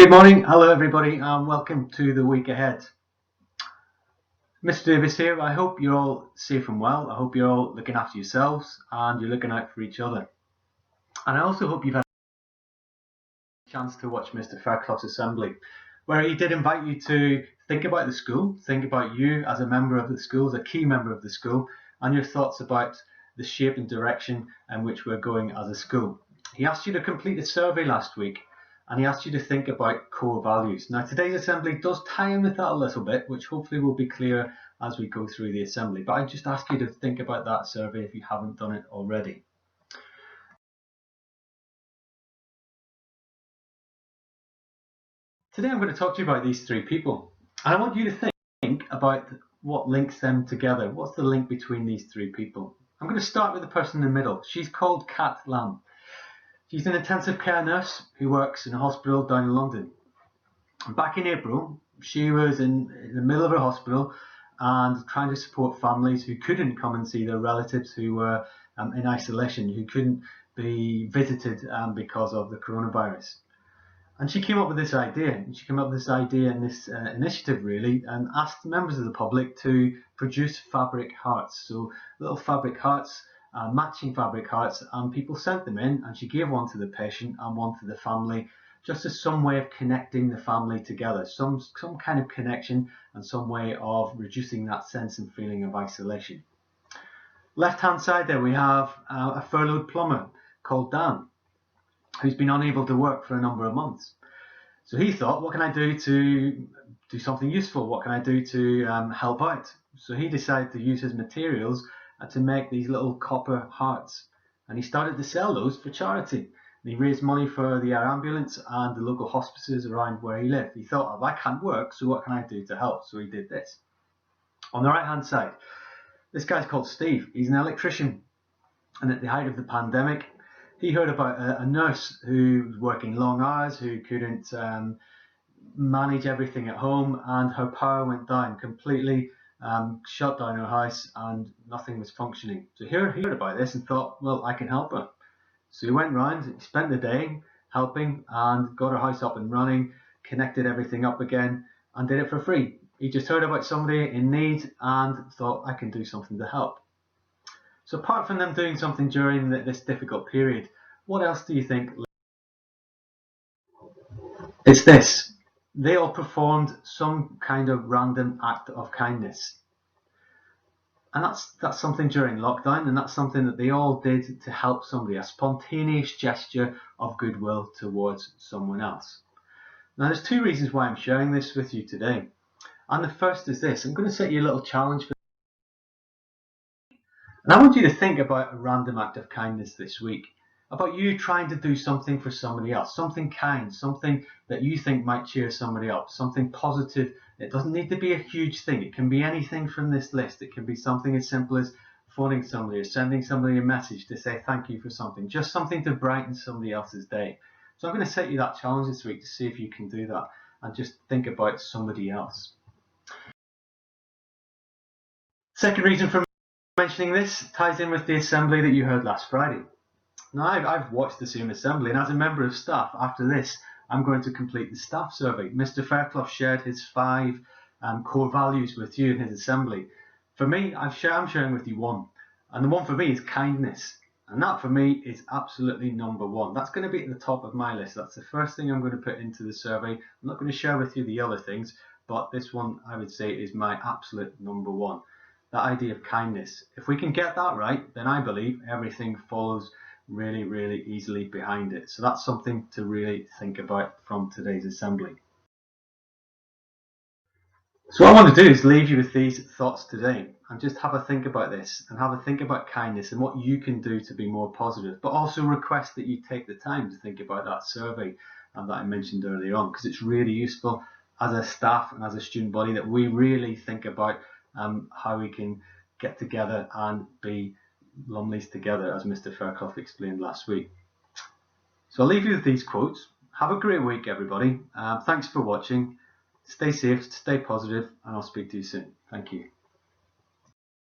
Good morning, hello everybody, and welcome to the week ahead. Mr. Davis here. I hope you're all safe and well. I hope you're all looking after yourselves and you're looking out for each other. And I also hope you've had a chance to watch Mr. Fairclough's assembly, where he did invite you to think about the school, think about you as a member of the school, as a key member of the school, and your thoughts about the shape and direction in which we're going as a school. He asked you to complete a survey last week, and he asked you to think about core values. Now, today's assembly does tie in with that a little bit, which hopefully will be clear as we go through the assembly. But I just ask you to think about that survey if you haven't done it already. Today I'm going to talk to you about these three people. And I want you to think about what links them together. What's the link between these three people? I'm going to start with the person in the middle. She's called Kat Lamb. She's an intensive care nurse who works in a hospital down in London. Back in April, she was in the middle of her hospital and trying to support families who couldn't come and see their relatives who were in isolation, who couldn't be visited because of the coronavirus. And she came up with this idea. She came up with this idea and this initiative really, and asked members of the public to produce fabric hearts. So little fabric hearts, matching fabric hearts, and people sent them in, and she gave one to the patient and one to the family, just as some way of connecting the family together, some kind of connection and some way of reducing that sense and feeling of isolation. Left hand side there we have a furloughed plumber called Dan, who's been unable to work for a number of months. So he thought, what can I do to do something useful? What can I do to help out? So he decided to use his materials to make these little copper hearts. And he started to sell those for charity. And he raised money for the air ambulance and the local hospices around where he lived. He thought, oh, I can't work, so what can I do to help? So he did this. On the right hand side, this guy's called Steve. He's an electrician. And at the height of the pandemic, he heard about a nurse who was working long hours, who couldn't manage everything at home, and her power went down completely, shut down her house, and nothing was functioning. So he heard about this and thought, well, I can help her. So he went round, he spent the day helping and got her house up and running, connected everything up again, and did it for free. He just heard about somebody in need and thought, I can do something to help. So apart from them doing something during this difficult period, what else do you think? It's this. They all performed some kind of random act of kindness. And that's something during lockdown, and that's something that they all did to help somebody, a spontaneous gesture of goodwill towards someone else. Now there's two reasons why I'm sharing this with you today. And the first is this. I'm going to set you a little challenge for. And I want you to think about a random act of kindness this week, about you trying to do something for somebody else, something kind, something that you think might cheer somebody up, something positive. It doesn't need to be a huge thing. It can be anything from this list. It can be something as simple as phoning somebody or sending somebody a message to say thank you for something, just something to brighten somebody else's day. So I'm going to set you that challenge this week to see if you can do that and just think about somebody else. Second reason for mentioning this ties in with the assembly that you heard last Friday. Now, I've watched the same assembly, and as a member of staff, after this, I'm going to complete the staff survey. Mr. Fairclough shared his 5 core values with you in his assembly. For me, I'm sharing with you one, and the one for me is kindness, and that for me is absolutely number 1. That's going to be at the top of my list. That's the first thing I'm going to put into the survey. I'm not going to share with you the other things, but this one I would say is my absolute number 1. That idea of kindness. If we can get that right, then I believe everything follows really, really easily behind it. So that's something to really think about from today's assembly. So what I want to do is leave you with these thoughts today and just have a think about this and have a think about kindness and what you can do to be more positive, but also request that you take the time to think about that survey that I mentioned earlier on, because it's really useful as a staff and as a student body that we really think about how we can get together and be Lumleys together, as Mr. Fairclough explained last week. So I'll leave you with these quotes. Have a great week, everybody. Thanks for watching. Stay safe, stay positive, and I'll speak to you soon. Thank you.